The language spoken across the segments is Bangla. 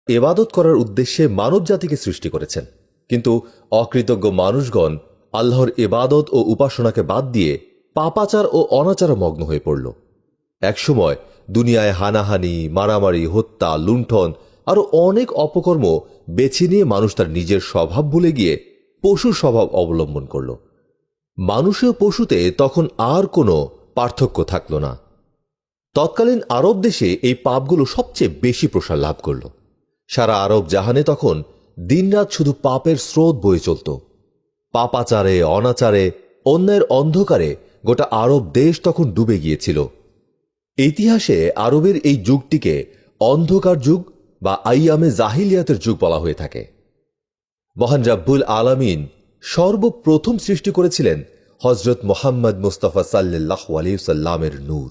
ইবাদত করার উদ্দেশ্যে মানব জাতিকে সৃষ্টি করেছেন, কিন্তু অকৃতজ্ঞ মানুষগণ আল্লাহর ইবাদত ও উপাসনাকে বাদ দিয়ে পাপাচার ও অনাচারে মগ্ন হয়ে পড়ল। একসময় দুনিয়ায় হানাহানি, মারামারি, হত্যা, লুণ্ঠন আরও অনেক অপকর্ম বেছে নিয়ে মানুষ তার নিজের স্বভাব ভুলে গিয়ে পশুর স্বভাব অবলম্বন করল। মানুষে ও পশুতে তখন আর কোনো পার্থক্য থাকল না। তৎকালীন আরব দেশে এই পাপগুলো সবচেয়ে বেশি প্রসার লাভ করল। সারা আরব জাহানে তখন দিনরাত শুধু পাপের স্রোত বয়ে চলত। পাপাচারে, অনাচারে, অন্যায়ের অন্ধকারে গোটা আরব দেশ তখন ডুবে গিয়েছিল। ইতিহাসে আরবের এই যুগটিকে অন্ধকার যুগ বা আইয়ামে জাহিলিয়াতের যুগ বলা হয়ে থাকে। মহান রাব্বুল আলামিন সর্বপ্রথম সৃষ্টি করেছিলেন হযরত মুহাম্মদ মুস্তাফা সাল্লাল্লাহু আলাইহি ওয়াসাল্লামের নূর।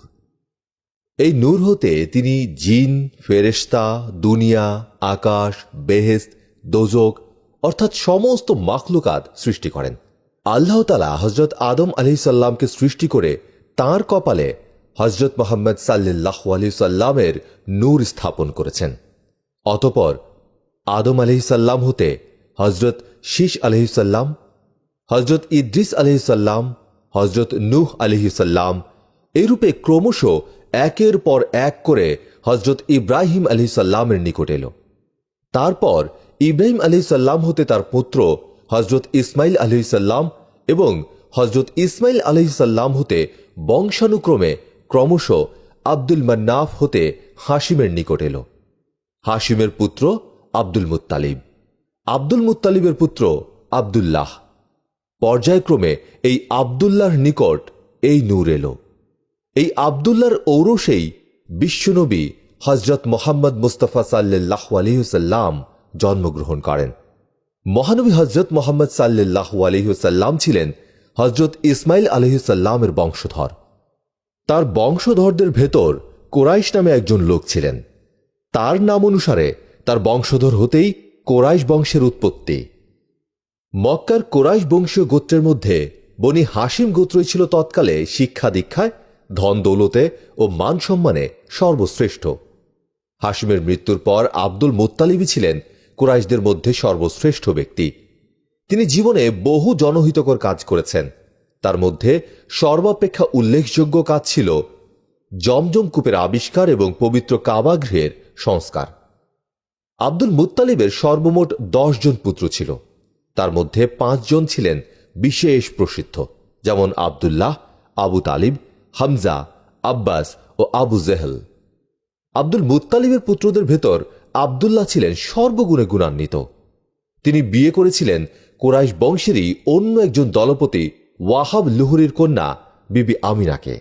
এই নূর হতে তিনি জিন, ফেরেশতা, দুনিয়া, আকাশ, বেহেশত, দোজখ অর্থাৎ সমস্ত মাখলুকাত সৃষ্টি করেন। আল্লাহ তাআলা হযরত আদম আলাইহিস সালামকে সৃষ্টি করে তাঁর কপালে হযরত মুহাম্মদ সাল্লাল্লাহু আলাইহি ওয়াসাল্লামের নূর স্থাপন করেছেন। অতঃপর আদম আলাইহিস সালাম হতে হযরত শীশ আলাইহিস সালাম, হযরত ইদ্রিস আলাইহিস সালাম, হযরত নূহ আলাইহিস সালাম এরূপে ক্রমশ একের পর এক করে হযরত ইব্রাহিম আলাইহিস সালামের নিকট এল। তারপর ইব্রাহিম আলাইহিস সালাম হতে তার পুত্র হযরত ইসমাইল আলাইহিস সালাম এবং হযরত ইসমাইল আলাইহিস সালাম হতে বংশানুক্রমে ক্রমশ আব্দুল মান্নাফ হতে হাশিমের নিকট এল। হাশিমের পুত্র আব্দুল মুত্তালিব, আব্দুল মুত্তালিবের পুত্র আব্দুল্লাহ। পর্যায়ক্রমে এই আব্দুল্লাহর নিকট এই নূর এল। এই আব্দুল্লাহর ঔরসেই বিশ্বনবী হযরত মুহাম্মদ মুস্তাফা সাল্লাল্লাহু আলাইহি ওয়াসাল্লাম জন্মগ্রহণ করেন। মহানবী হযরত মুহাম্মদ সাল্লাল্লাহু আলাইহি ওয়াসাল্লাম ছিলেন হযরত ইসমাইল আলাইহিস সালামের বংশধর। তার বংশধরদের ভেতর কোরাইশ নামে একজন লোক ছিলেন। তার নাম অনুসারে তার বংশধর হতেই কোরাইশ বংশের উৎপত্তি। মক্কার কোরাইশ বংশীয় গোত্রের মধ্যে বনি হাশিম গোত্রই ছিল তৎকালে শিক্ষা দীক্ষায়, ধন দৌলতে ও মান সম্মানে সর্বশ্রেষ্ঠ। হাশিমের মৃত্যুর পর আব্দুল মুত্তালিবই ছিলেন কুরাইশদের মধ্যে সর্বশ্রেষ্ঠ ব্যক্তি। তিনি জীবনে বহু জনহিতকর কাজ করেছেন। তার মধ্যে সর্বাপেক্ষা উল্লেখযোগ্য কাজ ছিল জমজম কূপের আবিষ্কার এবং পবিত্র কাবা গৃহের সংস্কার। আব্দুল মুত্তালিবের সর্বমোট 10 জন পুত্র ছিল। তার মধ্যে 5 জন ছিলেন বিশেষ প্রসিদ্ধ, যেমন আব্দুল্লাহ, আবু তালিব, হামজা, আব্বাস ও আবু জেহেল। আব্দুল মুত্তালিবের পুত্রদের ভেতর আব্দুল্লাহ ছিলেন সর্বগুণে গুণান্বিত। তিনি বিয়ে করেছিলেন কোরাইশ বংশেরই অন্য একজন দলপতি ওয়াহাব লুহুরির কন্যা বিবি আমিনাকে।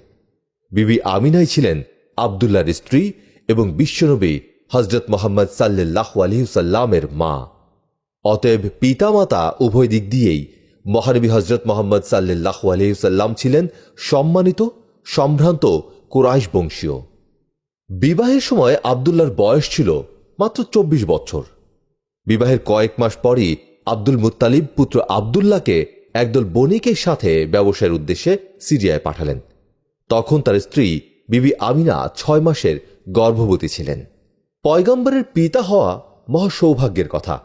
বিবি আমিনাই ছিলেন আব্দুল্লাহর স্ত্রী এবং বিশ্বনবী হযরত মুহাম্মদ সাল্লাল্লাহু আলাইহি ওয়াসাল্লামের মা। অতএব পিতামাতা উভয় দিক দিয়েই মহানবী হযরত মুহাম্মদ সাল্লাল্লাহু আলাইহি ওয়াসাল্লাম ছিলেন সম্মানিত, সম্ভ্রান্ত কুরাইশ বংশীয়। বিবাহের সময় আব্দুল্লাহর বয়স ছিল মাত্র 24 বছর। বিবাহের কয়েক মাস পরই আব্দুল মুত্তালিব পুত্র আব্দুল্লাহকে একদল বণিকের সাথে ব্যবসায়ের উদ্দেশ্যে সিরিয়ায় পাঠালেন। তখন তার স্ত্রী বিবি আমিনা 6 মাসের গর্ভবতী ছিলেন। পয়গম্বরের পিতা হওয়া মহা সৌভাগ্যের কথা,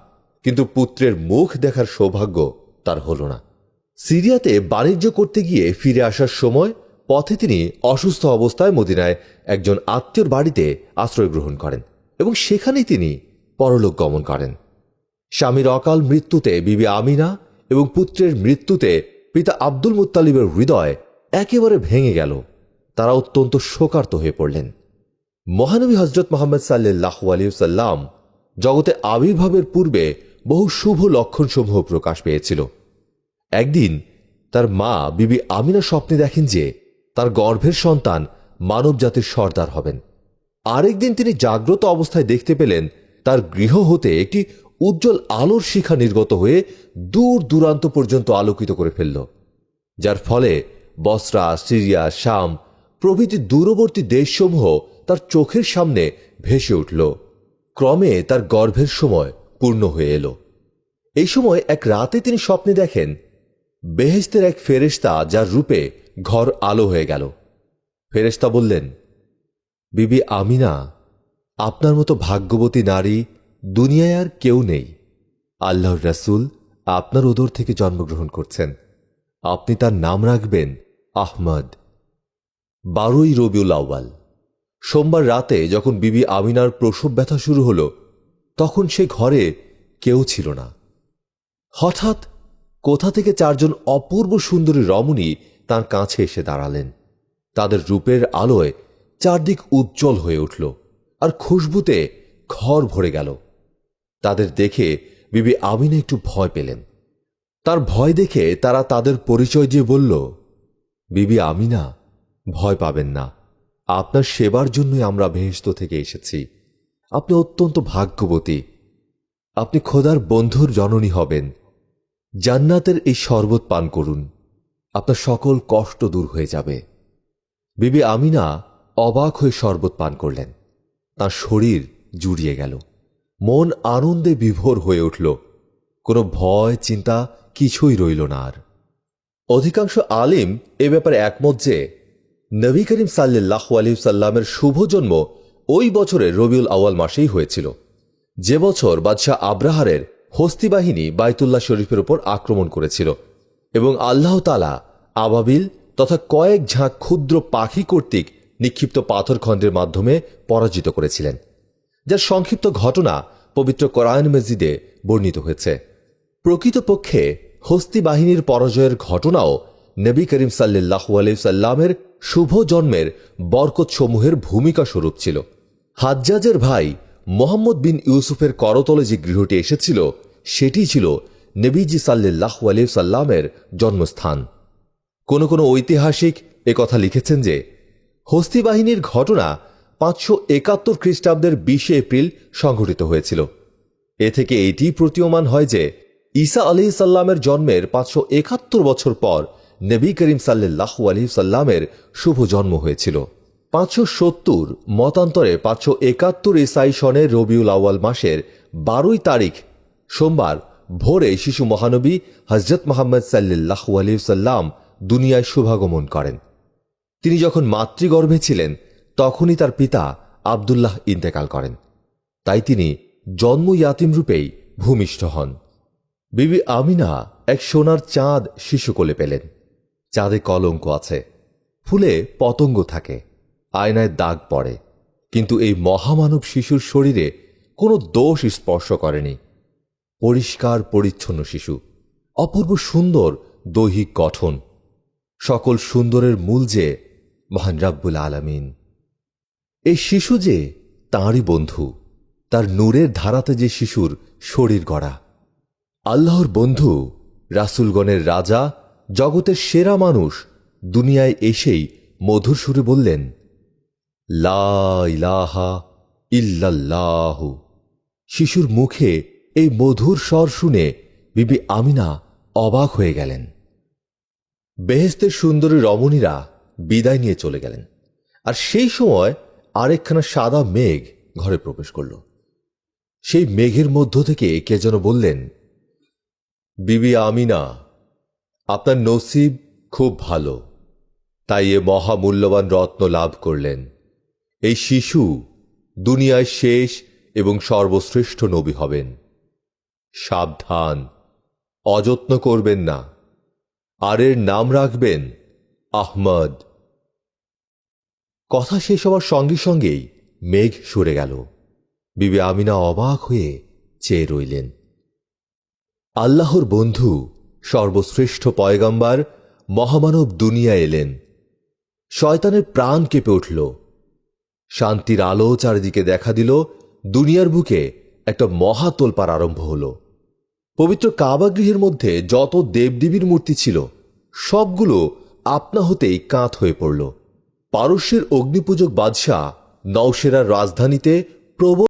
কিন্তু পুত্রের মুখ দেখার সৌভাগ্য তার হল না। সিরিয়াতে বাণিজ্য করতে গিয়ে ফিরে আসার সময় পথে তিনি অসুস্থ অবস্থায় মদিনায় একজন আত্মীয়র বাড়িতে আশ্রয় গ্রহণ করেন এবং সেখানেই তিনি পরলোক গমন করেন। স্বামীর অকাল মৃত্যুতে বিবি আমিনা এবং পুত্রের মৃত্যুতে পিতা আব্দুল মুত্তালিবের হৃদয় একেবারে ভেঙে গেল। তারা অত্যন্ত শোকার্ত হয়ে পড়লেন। মহানবী হযরত মুহাম্মদ সাল্লাল্লাহু আলাইহি ওয়াসাল্লাম জগতে আবির্ভাবের পূর্বে বহু শুভ লক্ষণসমূহ প্রকাশ পেয়েছিল। একদিন তার মা বিবি আমিনা স্বপ্নে দেখেন যে তার গর্ভের সন্তান মানব জাতির সর্দার হবেন। আরেকদিন তিনি জাগ্রত অবস্থায় দেখতে পেলেন তার গৃহ হতে একটি উজ্জ্বল আলোর শিখা নির্গত হয়ে দূর দূরান্ত পর্যন্ত আলোকিত করে ফেলল, যার ফলে বসরা, সিরিয়া, শাম প্রভৃতি দূরবর্তী দেশসমূহ তার চোখের সামনে ভেসে উঠল। ক্রমে তার গর্ভের সময় পূর্ণ হয়ে এলো। এই সময় এক রাতে তিনি স্বপ্নে দেখেন বেহেশতের এক ফেরেশতা, যার রূপে ঘর আলো হয়ে গেল। ফেরেশতা বললেন, বিবি আমিনা, আপনার মতো ভাগ্যবতী নারী দুনিয়ায় আর কেউ নেই। আল্লাহর রাসূল আপনার উদর থেকে জন্মগ্রহণ করছেন। আপনি তার নাম রাখবেন আহমদ। 12ই রবিউল আউয়াল সোমবার রাতে যখন বিবি আমিনার প্রসব ব্যথা শুরু হল, তখন সে ঘরে কেউ ছিল না। হঠাৎ কোথা থেকে 4 জন অপূর্ব সুন্দরী রমণী তার কাছে এসে দাঁড়ালেন। তাদের রূপের আলোয় চারদিক উজ্জ্বল হয়ে উঠল, আর খুশবুতে ঘর ভরে গেল। তাদের দেখে বিবি আমিনা একটু ভয় পেলেন। তার ভয় দেখে তারা তাদের পরিচয় দিয়ে বলল, বিবি আমিনা, ভয় পাবেন না, আপনার সেবার জন্যই আমরা বেহেশত থেকে এসেছি। আপনি অত্যন্ত ভাগ্যবতী। আপনি খোদার বন্ধুর জননী হবেন। জান্নাতের এই শরবত পান করুন, আপনার সকল কষ্ট দূর হয়ে যাবে। বিবি আমিনা অবাক হয়ে শরবত পান করলেন। তার শরীর জুড়িয়ে গেল, মন আনন্দে বিভোর হয়ে উঠল। কোনো ভয় চিন্তা কিছুই রইল না আর। অধিকাংশ আলিম এ ব্যাপারে একমত যে নবী করিম সাল্লাল্লাহু আলাইহি সাল্লামের শুভ জন্ম ওই বছরের রবিউল আউয়াল মাসেই হয়েছিল, যে বছর বাদশাহ আব্রাহারের হস্তি বাহিনী বাইতুল্লাহ শরীফের উপর আক্রমণ করেছিল এবং আল্লাহ তাআলা আবাবিল তথা কয়েক ঝাঁক ক্ষুদ্র পাখি কর্তৃক নিক্ষিপ্ত পাথরখণ্ডের মাধ্যমে পরাজিত করেছিলেন, যার সংক্ষিপ্ত ঘটনা পবিত্র কোরআন মজিদে বর্ণিত হয়েছে। প্রকৃতপক্ষে হস্তি বাহিনীর পরাজয়ের ঘটনাও নবী করিম সাল্লাল্লাহু আলাইহি সাল্লামের শুভ জন্মের বরকতসমূহের ভূমিকা স্বরূপ ছিল। হাজ্জাজের ভাই মোহাম্মদ বিন ইউসুফের করতলে যে গৃহটি এসেছিল, সেটি ছিল নবীজি সাল্লাল্লাহু আলাইহি সাল্লামের জন্মস্থান। কোন কোন ঐতিহাসিক একথা লিখেছেন যে হস্তি বাহিনীর ঘটনা 571 খ্রিস্টাব্দের 20 এপ্রিল সংঘটিত হয়েছিল। এ থেকে এটি প্রতীয়মান হয় যে ঈসা আলাইহিস সালামের জন্মের 571 বছর পর নবী করিম সাল্লাল্লাহু আলাইহি সাল্লামের শুভ জন্ম হয়েছিল। 570 মতান্তরে 571 ঈসাই সনের রবিউল আউয়াল মাসের 12 তারিখ সোমবার ভোরে শিশু মহানবী হযরত মুহাম্মদ সাল্লাল্লাহু আলাইহি সাল্লাম দুনিয়ায় শুভাগমন করেন। তিনি যখন মাতৃগর্ভে ছিলেন, তখনই তার পিতা আব্দুল্লাহ ইন্তেকাল করেন। তাই তিনি জন্ম ইয়াতিম রূপেই ভূমিষ্ঠ হন। বিবি আমিনা এক সোনার চাঁদ শিশু কোলে পেলেন। চাঁদে কলঙ্ক আছে, ফুলে পতঙ্গ থাকে, আয়নায় দাগ পড়ে, কিন্তু এই মহামানব শিশুর শরীরে কোনো দোষ স্পর্শ করেনি। পরিষ্কার পরিচ্ছন্ন শিশু, অপূর্ব সুন্দর দৈহিক গঠন, সকল সুন্দরের মূল যে মহান রাব্বুল আলামিন। এই শিশু যে তাঁরই বন্ধু, তার নূরের ধারাতে যে শিশুর শরীর গড়া। আল্লাহর বন্ধু, রাসূলগণের রাজা, জগতের সেরা মানুষ দুনিয়ায় এসেই মধুর সুরে বললেন, লা ইলাহা ইল্লাল্লাহু। শিশুর মুখে এই মধুর স্বর শুনে বিবি আমিনা অবাক হয়ে গেলেন। বেহেশতের সুন্দরী রমণীরা বিদায় নিয়ে চলে গেলেন, আর সেই সময় আরেকখানা সাদা মেঘ ঘরে প্রবেশ করল। সেই মেঘের মধ্য থেকে কে যেন বললেন, বিবি আমিনা, আপনার নসিব খুব ভালো, তাই এ মহামূল্যবান রত্ন লাভ করলেন। এই শিশু দুনিয়ায় শেষ এবং সর্বশ্রেষ্ঠ নবী হবেন। সাবধান, অযত্ন করবেন না, আর এর নাম রাখবেন আহমদ। কথা শেষ হওয়ার সঙ্গে সঙ্গেই মেঘ সরে গেল। বিবি আমিনা অবাক হয়ে চেয়ে রইলেন। আল্লাহর বন্ধু, সর্বশ্রেষ্ঠ পয়গম্বর মহামানব দুনিয়া এলেন। শয়তানের প্রাণ কেঁপে উঠল। শান্তির আলো চারিদিকে দেখা দিল। দুনিয়ার বুকে একটা মহা তোলপাড় আরম্ভ হল। পবিত্র কাবা গৃহের মধ্যে যত দেবদেবীর মূর্তি ছিল, সবগুলো আপনা হতেই কাঁত হয়ে পড়ল। পারস্যের অগ্নিপূজক বাদশাহ নওশেরার রাজধানীতে প্রবল